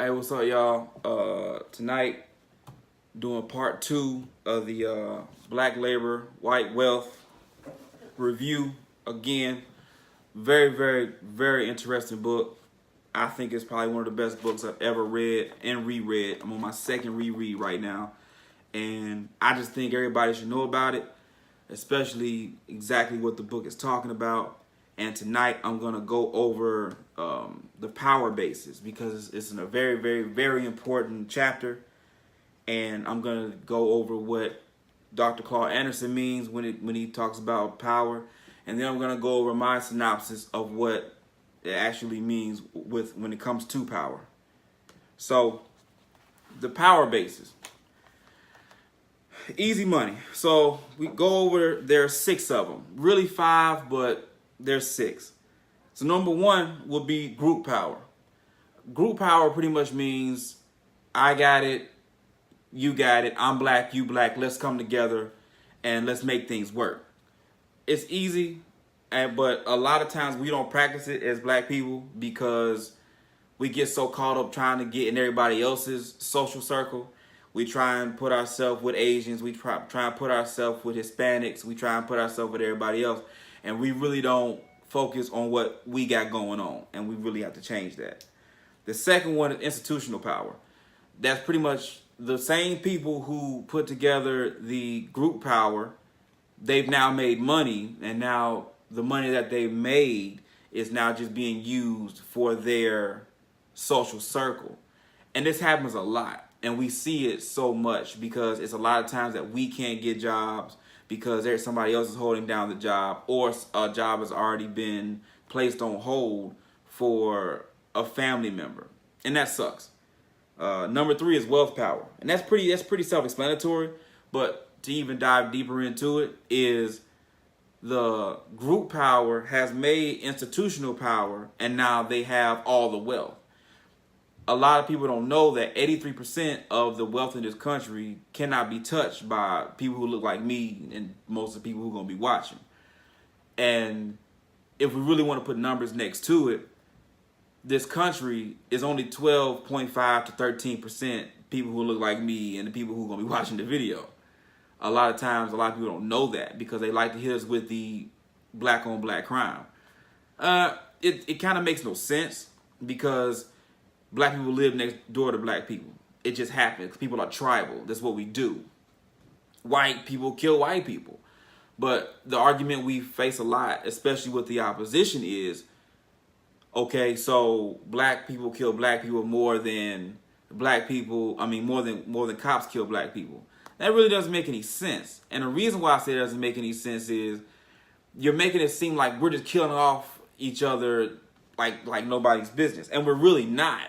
Hey, what's up, y'all? Tonight, doing part 2 of the Black Labor, White Wealth review. Again, very, very, very interesting book. I think it's probably one of the best books I've ever read and reread. I'm on my second reread right now. And I just think everybody should know about it, especially exactly what the book is talking about. And tonight I'm going to go over the power basis because it's in a very, very, very important chapter. And I'm going to go over what Dr. Claude Anderson means when he talks about power. And then I'm going to go over my synopsis of what it actually means when it comes to power. So the power basis. Easy money. So we go over, there are 6 of them. Really 5, but there's 6. So number 1 will be group power. Group power pretty much means I got it, you got it, I'm black, you black, let's come together and let's make things work. It's easy, but a lot of times we don't practice it as black people because we get so caught up trying to get in everybody else's social circle. We try and put ourselves with Asians. We try and put ourselves with Hispanics. We try and put ourselves with everybody else. And we really don't focus on what we got going on. And we really have to change that. The second one is institutional power. That's pretty much the same people who put together the group power. They've now made money. And now the money that they've made is now just being used for their social circle. And this happens a lot. And we see it so much because it's a lot of times that we can't get jobs because there's somebody else is holding down the job, or a job has already been placed on hold for a family member. And that sucks. Number 3 is wealth power. And that's pretty self-explanatory, but to even dive deeper into it is the group power has made institutional power, and now they have all the wealth. A lot of people don't know that 83% of the wealth in this country cannot be touched by people who look like me and most of the people who are going to be watching. And if we really want to put numbers next to it, this country is only 12.5 to 13% people who look like me and the people who are going to be watching the video. A lot of times, a lot of people don't know that because they like to hit us with the black on black crime. It kind of makes no sense because black people live next door to black people. It just happens. People are tribal. That's what we do. White people kill white people. But the argument we face a lot, especially with the opposition, is, okay, so black people kill black people more than more than cops kill black people. That really doesn't make any sense. And the reason why I say it doesn't make any sense is you're making it seem like we're just killing off each other like nobody's business, and we're really not.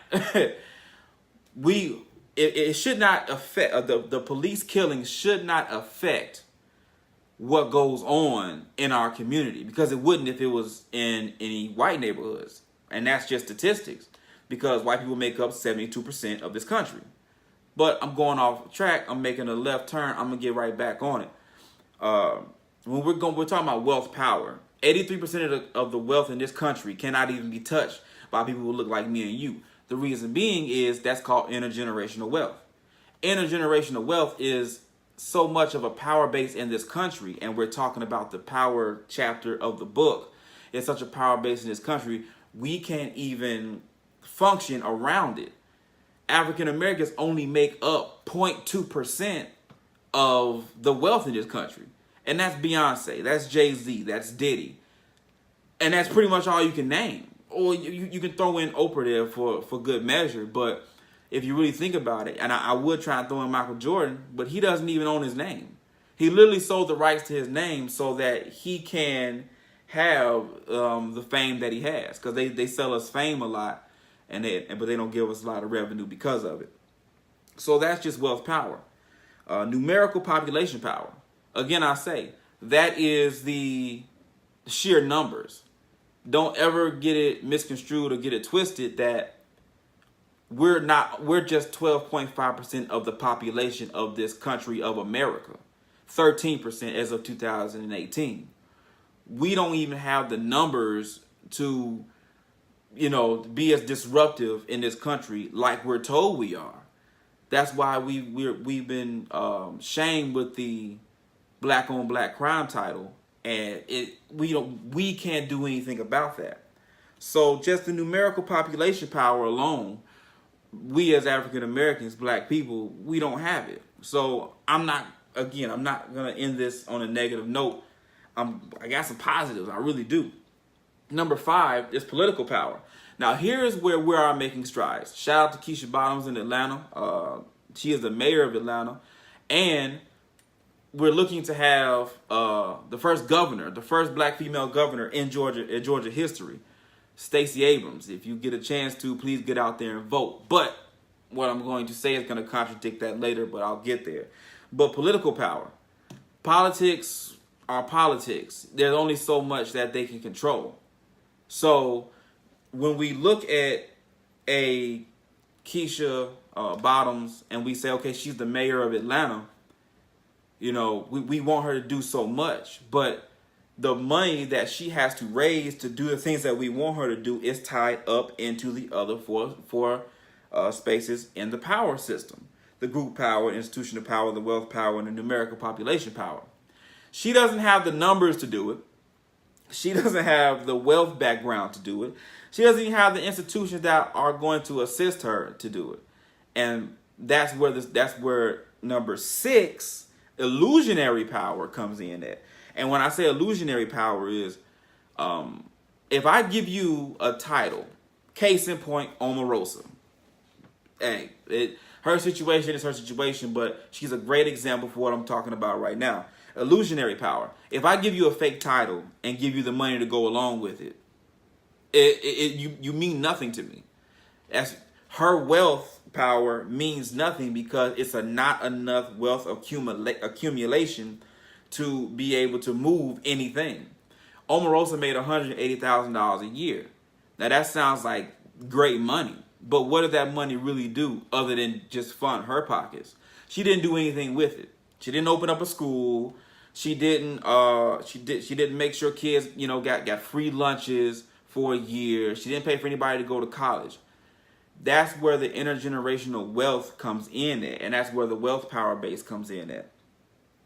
It should not affect the police killings should not affect what goes on in our community, because it wouldn't if it was in any white neighborhoods, and that's just statistics because white people make up 72% of this country. But I'm going off track. I'm making a left turn. I'm gonna get right back on it. When we're talking about wealth power. 83% of the wealth in this country cannot even be touched by people who look like me and you. The reason being is that's called intergenerational wealth. Intergenerational wealth is so much of a power base in this country, and we're talking about the power chapter of the book. It's such a power base in this country, we can't even function around it. African Americans only make up 0.2% of the wealth in this country. And that's Beyonce, that's Jay-Z, that's Diddy. And that's pretty much all you can name. Or you can throw in Oprah there for good measure. But if you really think about it, and I would try and throw in Michael Jordan, but he doesn't even own his name. He literally sold the rights to his name so that he can have the fame that he has. Because they sell us fame a lot, but they don't give us a lot of revenue because of it. So that's just wealth power. Numerical population power. Again, I say, that is the sheer numbers. Don't ever get it misconstrued or get it twisted that we're just 12.5% of the population of this country of America. 13% as of 2018. We don't even have the numbers to be as disruptive in this country like we're told we are. That's why we've been shamed with the black on black crime title, and we can't do anything about that. So just the numerical population power alone, we as African Americans, black people, we don't have it. So I'm not gonna end this on a negative note. I got some positives, I really do. Number 5 is political power. Now here's where we are making strides. Shout out to Keisha Bottoms in Atlanta. She is the mayor of Atlanta, and we're looking to have the first black female governor in Georgia history, Stacey Abrams. If you get a chance to, please get out there and vote. But what I'm going to say is going to contradict that later, but I'll get there. But political power. Politics are politics. There's only so much that they can control. So when we look at a Keisha Bottoms and we say, okay, she's the mayor of Atlanta, we want her to do so much, but the money that she has to raise to do the things that we want her to do is tied up into the other four spaces in the power system: the group power, institutional power, the wealth power, and the numerical population power. She doesn't have the numbers to do it. She doesn't have the wealth background to do it. She doesn't even have the institutions that are going to assist her to do it. And that's where number 6, illusionary power, comes in at. And when I say illusionary power is, if I give you a title, case in point, Omarosa. Hey, her situation is her situation, but she's a great example for what I'm talking about right now. Illusionary power. If I give you a fake title and give you the money to go along with it, you mean nothing to me. As her wealth power means nothing because it's not enough wealth accumulation to be able to move anything. Omarosa made $180,000 a year. Now that sounds like great money, but what did that money really do other than just fund her pockets? She didn't do anything with it. She didn't open up a school. She didn't make sure kids, got free lunches for a year. She didn't pay for anybody to go to college. That's where the intergenerational wealth comes in at, and that's where the wealth power base comes in at.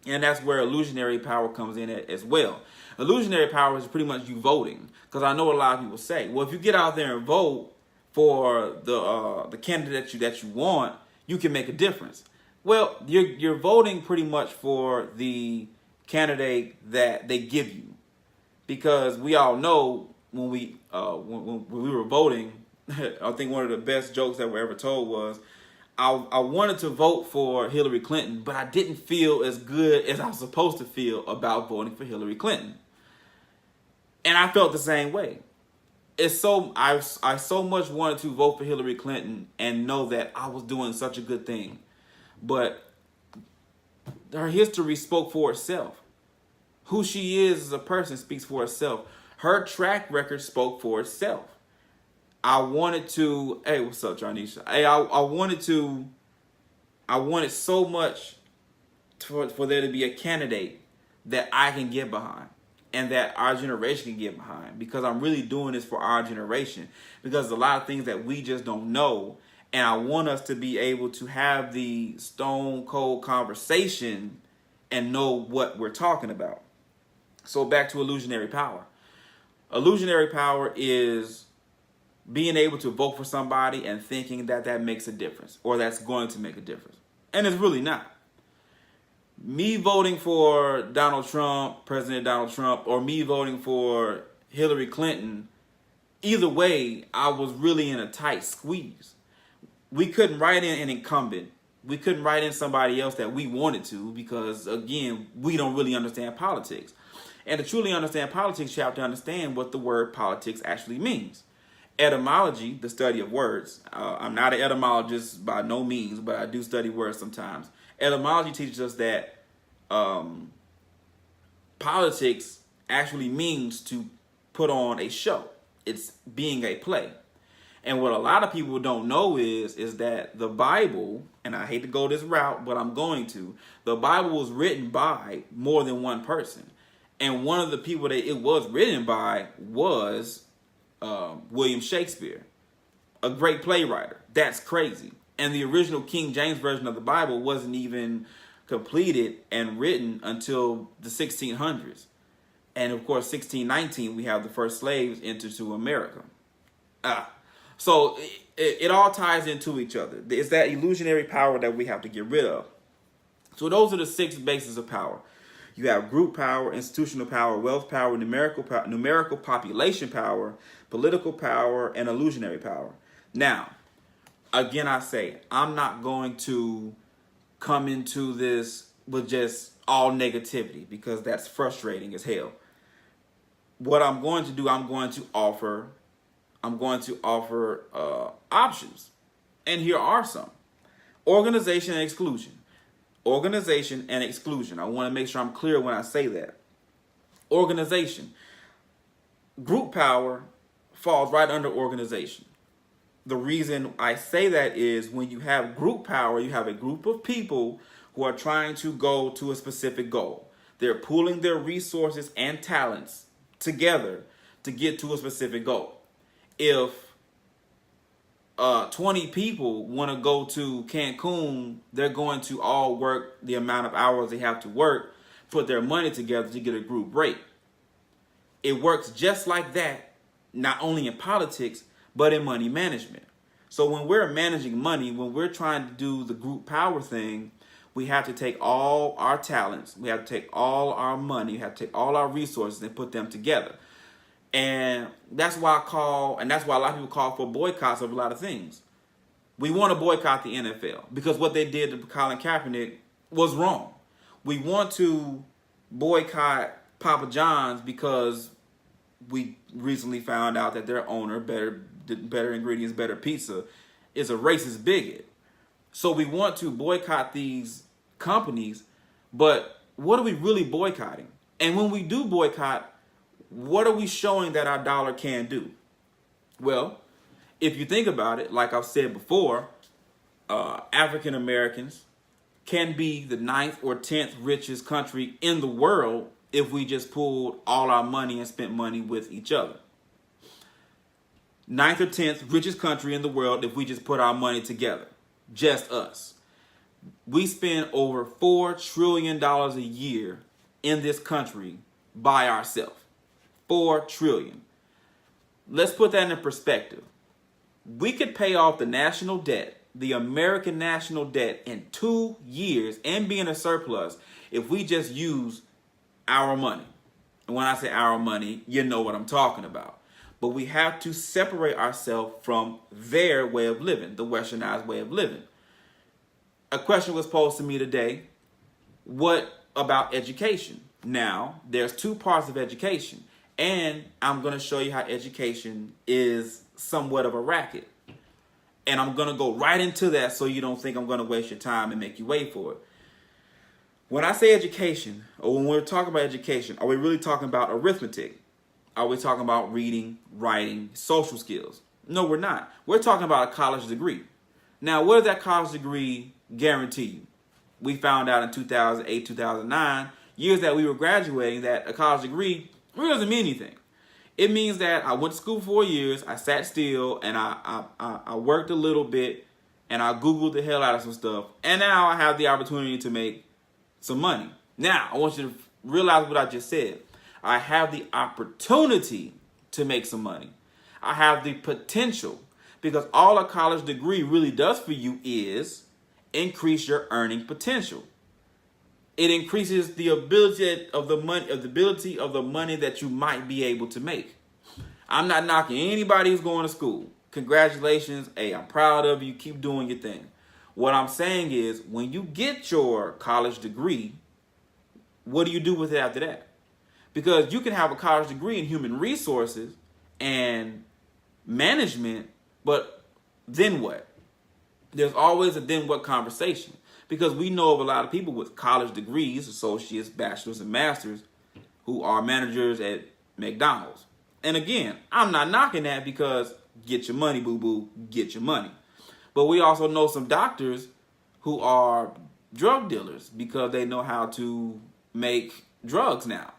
And that's where illusionary power comes in at as well. Illusionary power is pretty much you voting, because I know a lot of people say, well, if you get out there and vote for the candidate that you want, you can make a difference. Well, you're voting pretty much for the candidate that they give you, because we all know when we were voting, I think one of the best jokes that were ever told was, I wanted to vote for Hillary Clinton, but I didn't feel as good as I was supposed to feel about voting for Hillary Clinton. And I felt the same way. I so much wanted to vote for Hillary Clinton and know that I was doing such a good thing. But her history spoke for itself. Who she is as a person speaks for itself. Her track record spoke for itself. I wanted to, hey, what's up, Jarnisha? Hey, I wanted so much for there to be a candidate that I can get behind and that our generation can get behind, because I'm really doing this for our generation, because there's a lot of things that we just don't know, and I want us to be able to have the stone cold conversation and know what we're talking about. So back to illusionary power. Illusionary power is being able to vote for somebody and thinking that makes a difference, or that's going to make a difference. And it's really not. Me voting for Donald Trump, President Donald Trump, or me voting for Hillary Clinton, either way, I was really in a tight squeeze. We couldn't write in an incumbent. We couldn't write in somebody else that we wanted to, because, again, we don't really understand politics. And to truly understand politics, you have to understand what the word politics actually means. Etymology, the study of words. I'm not an etymologist by no means, but I do study words sometimes. Etymology teaches us that politics actually means to put on a show. It's being a play. And what a lot of people don't know is that the Bible, and I hate to go this route, but I'm going to, the Bible was written by more than one person. And one of the people that it was written by was William Shakespeare, a great playwright. That's crazy. And the original King James Version of the Bible wasn't even completed and written until the 1600s. And of course, 1619, we have the first slaves enter to America. So it all ties into each other. It's that illusionary power that we have to get rid of. So those are the 6 bases of power. You have group power, institutional power, wealth power, numerical population power, political power, and illusionary power. Now, again, I say, I'm not going to come into this with just all negativity because that's frustrating as hell. What I'm going to do, I'm going to offer options. And here are some. Organization and exclusion. Organization and exclusion. I want to make sure I'm clear when I say that. Organization. Group power falls right under organization. The reason I say that is when you have group power, you have a group of people who are trying to go to a specific goal. They're pooling their resources and talents together to get to a specific goal. If 20 people want to go to Cancun, they're going to all work the amount of hours they have to work, put their money together to get a group rate. It works just like that, not only in politics, but in money management. So when we're managing money, when we're trying to do the group power thing, we have to take all our talents, we have to take all our money, we have to take all our resources and put them together. And that's why that's why a lot of people call for boycotts of a lot of things. We want to boycott the NFL because what they did to Colin Kaepernick was wrong. We want to boycott Papa John's because we recently found out that their owner, Better Ingredients, Better Pizza, is a racist bigot. So we want to boycott these companies, but what are we really boycotting? And when we do boycott, what are we showing that our dollar can do? Well, if you think about it, like I've said before, African Americans can be the 9th or 10th richest country in the world if we just pulled all our money and spent money with each other. 9th or 10th richest country in the world if we just put our money together. Just us. We spend over $4 trillion a year in this country by ourselves. 4 trillion. Let's put that in perspective. We could pay off the national debt, the American national debt, in 2 years and be in a surplus if we just use our money. And when I say our money, you know what I'm talking about. But we have to separate ourselves from their way of living, the westernized way of living. A question was posed to me today. What about education? Now, there's 2 parts of education. And I'm going to show you how education is somewhat of a racket. And I'm going to go right into that so you don't think I'm going to waste your time and make you wait for it. When I say education, or when we're talking about education, are we really talking about arithmetic? Are we talking about reading, writing, social skills? No, we're not. We're talking about a college degree. Now, what does that college degree guarantee you? We found out in 2008, 2009, years that we were graduating, that a college degree really doesn't mean anything. It means that I went to school for 4 years, I sat still, and I worked a little bit, and I Googled the hell out of some stuff, and now I have the opportunity to make some money. Now, I want you to realize what I just said. I have the opportunity to make some money. I have the potential, because all a college degree really does for you is increase your earning potential. It increases the ability of the money that you might be able to make. I'm not knocking anybody who's going to school. Congratulations. Hey, I'm proud of you. Keep doing your thing. What I'm saying is, when you get your college degree, what do you do with it after that? Because you can have a college degree in human resources and management, but then what? There's always a then what conversation. Because we know of a lot of people with college degrees, associates, bachelors, and masters who are managers at McDonald's. And again, I'm not knocking that, because get your money, boo-boo, get your money. But we also know some doctors who are drug dealers because they know how to make drugs now.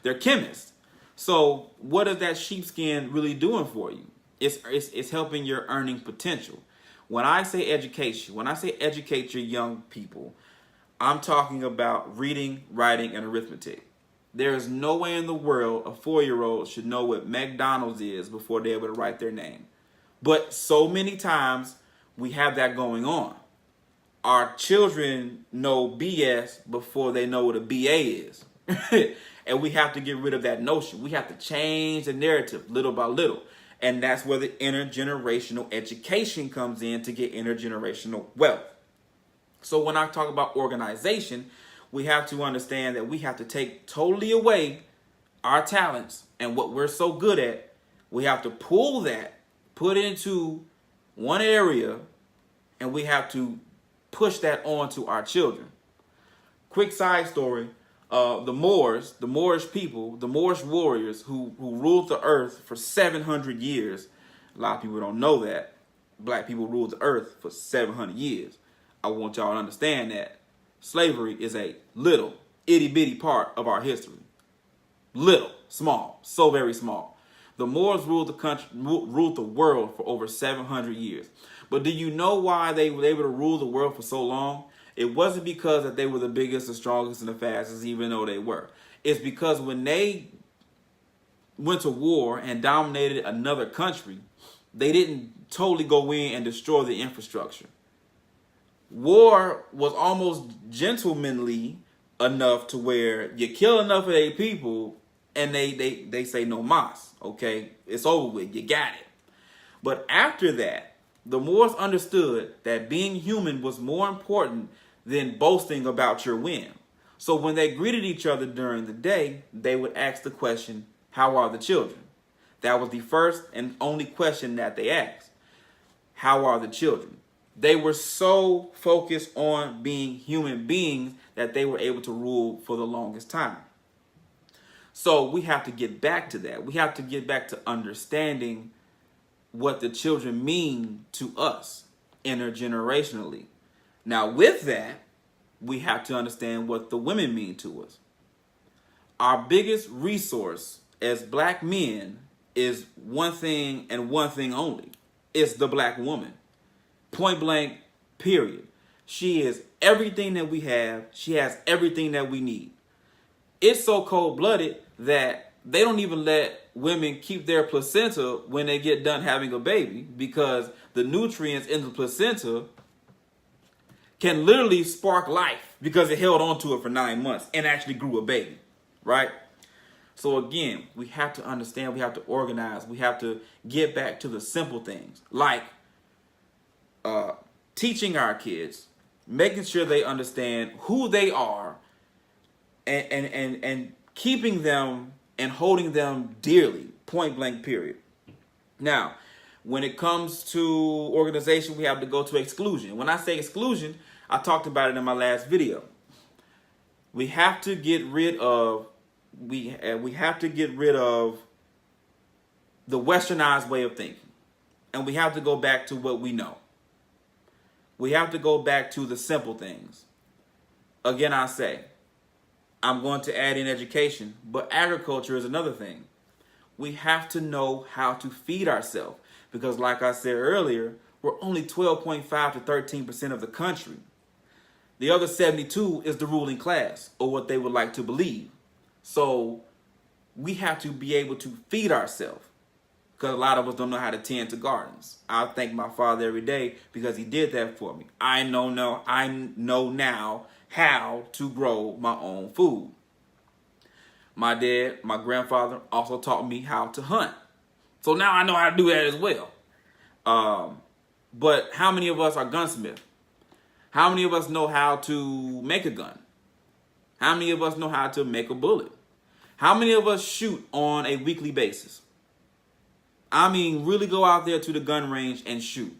They're chemists. So what is that sheepskin really doing for you? It's helping your earning potential. When I say education, when I say educate your young people, I'm talking about reading, writing, and arithmetic. There is no way in the world a 4-year-old should know what McDonald's is before they're able to write their name. But so many times we have that going on. Our children know BS before they know what a BA is. And we have to get rid of that notion. We have to change the narrative little by little. And that's where the intergenerational education comes in to get intergenerational wealth. So when I talk about organization, we have to understand that we have to take totally away our talents and what we're so good at. We have to pull that, put it into one area, and we have to push that on to our children. Quick side story. The Moorish people, the Moorish warriors who ruled the earth for 700 years. A lot of people don't know that. Black people ruled the earth for 700 years. I want y'all to understand that slavery is a little, itty bitty part of our history. Little, small, so very small. The Moors ruled the country, ruled the world for over 700 years. But do you know why they were able to rule the world for so long? It wasn't because that they were the biggest, the strongest, and the fastest, even though they were. It's because when they went to war and dominated another country, they didn't totally go in and destroy the infrastructure. War was almost gentlemanly enough to where you kill enough of their people and they say no mas, okay? It's over with, you got it. But after that, the Moors understood that being human was more important than boasting about your win. So when they greeted each other during the day, they would ask the question, how are the children? That was the first and only question that they asked. How are the children? They were so focused on being human beings that they were able to rule for the longest time. So we have to get back to that. We have to get back to understanding what the children mean to us intergenerationally. Now, with that, we have to understand what the women mean to us. Our biggest resource as black men is one thing and one thing only. It's the black woman. Point blank, period. She is everything that we have. She has everything that we need. It's so cold-blooded that they don't even let women keep their placenta when they get done having a baby, because the nutrients in the placenta can literally spark life because it held on to it for 9 months and actually grew a baby, right? So again, we have to understand, we have to organize, we have to get back to the simple things, like teaching our kids, making sure they understand who they are, and keeping them and holding them dearly, point blank, period. Now, when it comes to organization, we have to go to exclusion. When I say exclusion, I talked about it in my last video. We have to get rid of we have to get rid of the westernized way of thinking, and we have to go back to what we know. We have to go back to the simple things. Again, I say, I'm going to add in education, but agriculture is another thing. We have to know how to feed ourselves, because like I said earlier, we're only 12.5 to 13% of the country. The other 72 is the ruling class, or what they would like to believe. So we have to be able to feed ourselves, because a lot of us don't know how to tend to gardens. I thank my father every day because he did that for me. I know now how to grow my own food. My dad, my grandfather also taught me how to hunt. So now I know how to do that as well. But how many of us are gunsmiths? How many of us know how to make a gun? How many of us know how to make a bullet? How many of us shoot on a weekly basis? I mean, really go out there to the gun range and shoot.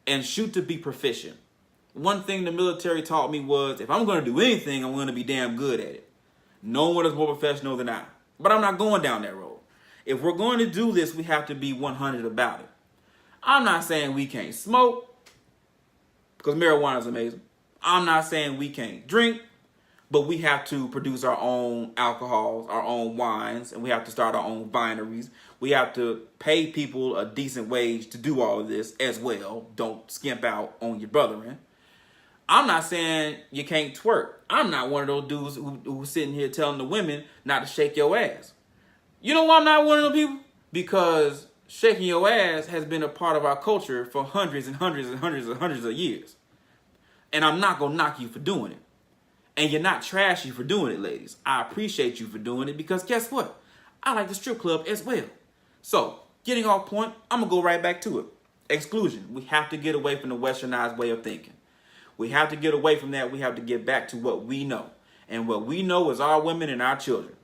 And shoot to be proficient. One thing the military taught me was, if I'm going to do anything, I'm going to be damn good at it. No one is more professional than I. But I'm not going down that road. If we're going to do this, we have to be 100 about it. I'm not saying we can't smoke, because marijuana is amazing. I'm not saying we can't drink, But we have to produce our own alcohols, our own wines, and we have to start our own wineries. We have to pay people a decent wage to do all of this as well. Don't skimp out on your brethren. I'm not saying you can't twerk. I'm not one of those dudes who's sitting here telling the women not to shake your ass. You know why I'm not one of those people? Because shaking your ass has been a part of our culture for hundreds and hundreds and hundreds and hundreds of years. And I'm not going to knock you for doing it. And you're not trashy for doing it, ladies. I appreciate you for doing it because guess what? I like the strip club as well. So, getting off point, I'm going to go right back to it. Exclusion. We have to get away from the westernized way of thinking. We have to get away from that. We have to get back to what we know. And what we know is our women and our children.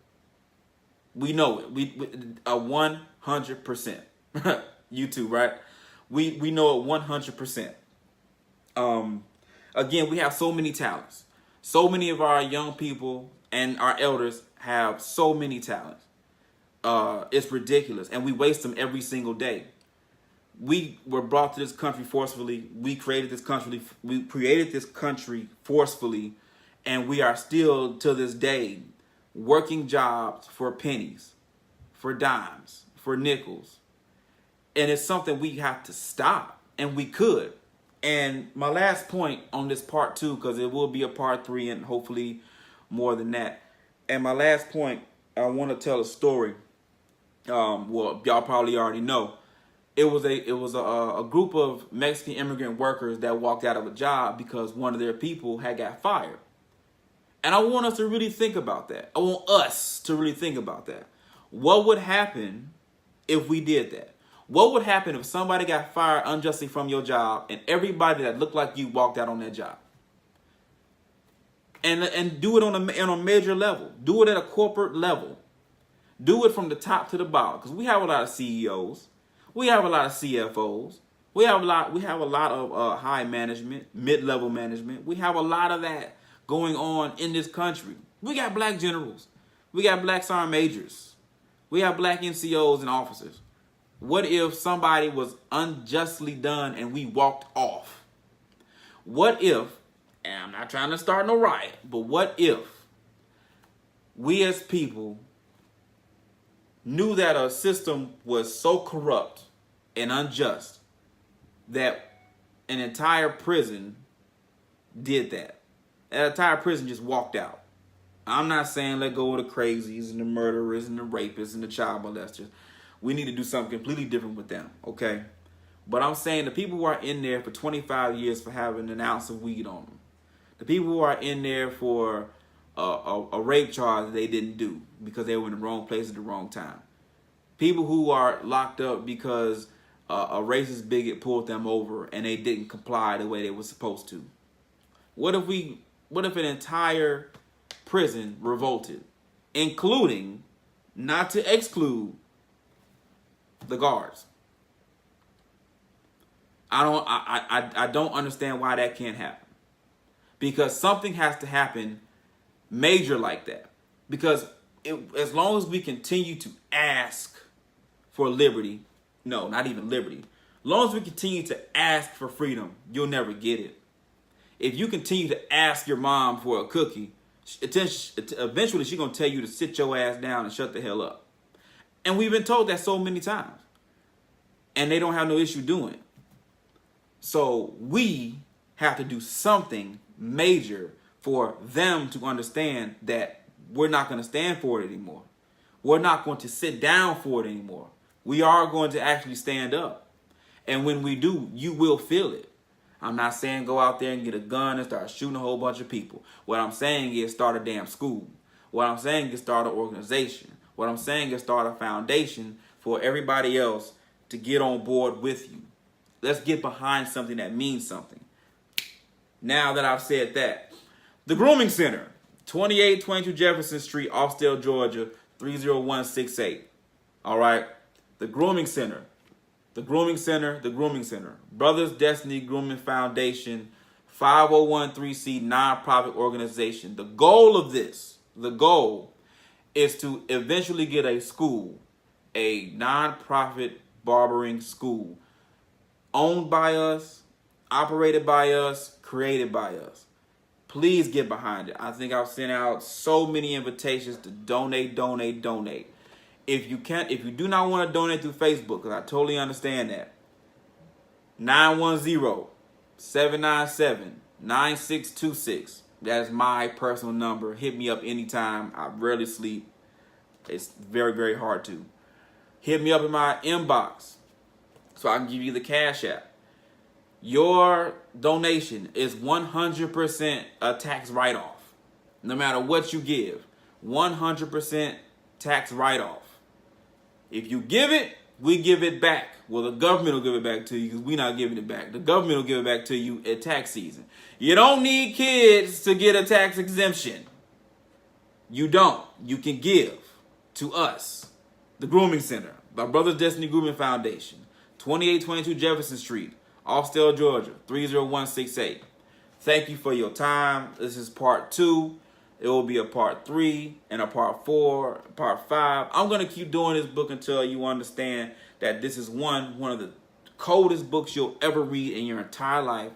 We know it. We 100%. You too, right? We know it 100%. Again, we have so many talents. So many of our young people and our elders have so many talents. It's ridiculous. And we waste them every single day. We were brought to this country forcefully. We created this country. We created this country forcefully. And we are still, to this day, working jobs for pennies, for dimes, for nickels. And it's something we have to stop. And we could. And my last point on this part 2, because it will be a part 3 and hopefully more than that. And my last point, I want to tell a story. Well, y'all probably already know. It was a group of Mexican immigrant workers that walked out of a job because one of their people had got fired. And I want us to really think about that. I want us to really think about that. What would happen if we did that? What would happen if somebody got fired unjustly from your job and everybody that looked like you walked out on that job? And do it on a major level. Do it at a corporate level. Do it from the top to the bottom. Because we have a lot of CEOs. We have a lot of CFOs. We have a lot of high management, mid-level management. We have a lot of that going on in this country. We got black generals. We got black sergeant majors. We have black NCOs and officers. What if somebody was unjustly done and we walked off? What if, and I'm not trying to start no riot, but what if we as people knew that a system was so corrupt and unjust that an entire prison did that? An entire prison just walked out. I'm not saying let go of the crazies and the murderers and the rapists and the child molesters. We need to do something completely different with them, okay? But I'm saying the people who are in there for 25 years for having an ounce of weed on them, the people who are in there for a rape charge that they didn't do because they were in the wrong place at the wrong time, people who are locked up because a racist bigot pulled them over and they didn't comply the way they were supposed to. What if an entire prison revolted, including, not to exclude, the guards? I don't understand why that can't happen. Because something has to happen major like that. Because as long as we continue to ask for liberty, no, not even liberty, as long as we continue to ask for freedom, you'll never get it. If you continue to ask your mom for a cookie, eventually she's going to tell you to sit your ass down and shut the hell up. And we've been told that so many times. And they don't have no issue doing it. So we have to do something major for them to understand that we're not going to stand for it anymore. We're not going to sit down for it anymore. We are going to actually stand up. And when we do, you will feel it. I'm not saying go out there and get a gun and start shooting a whole bunch of people. What I'm saying is start a damn school. What I'm saying is start an organization. What I'm saying is start a foundation for everybody else to get on board with you. Let's get behind something that means something. Now that I've said that, the Grooming Center, 2822 Jefferson Street, Austell, Georgia, 30168. All right, the Grooming Center, the Grooming Center, the Grooming Center. Brothers Destiny Grooming Foundation, 5013C nonprofit organization. The goal of this, is to eventually get a school, a nonprofit barbering school, owned by us, operated by us, created by us. Please get behind it. I think I've sent out so many invitations to donate. If you do not want to donate through Facebook, because I totally understand that, 910-797-9626. That's my personal number. Hit me up anytime. I rarely sleep. It's very, very hard to. Hit me up in my inbox so I can give you the Cash App. Your donation is 100% a tax write-off. No matter what you give, 100% tax write-off. If you give it, we give it back. Well, the government will give it back to you because we're not giving it back. The government will give it back to you at tax season. You don't need kids to get a tax exemption. You don't. You can give to us. The Grooming Center, by Brothers Destiny Grooming Foundation, 2822 Jefferson Street, Austell, Georgia, 30168. Thank you for your time. This is part 2. It will be a part 3 and a part 4, part 5. I'm going to keep doing this book until you understand that this is one of the coldest books you'll ever read in your entire life.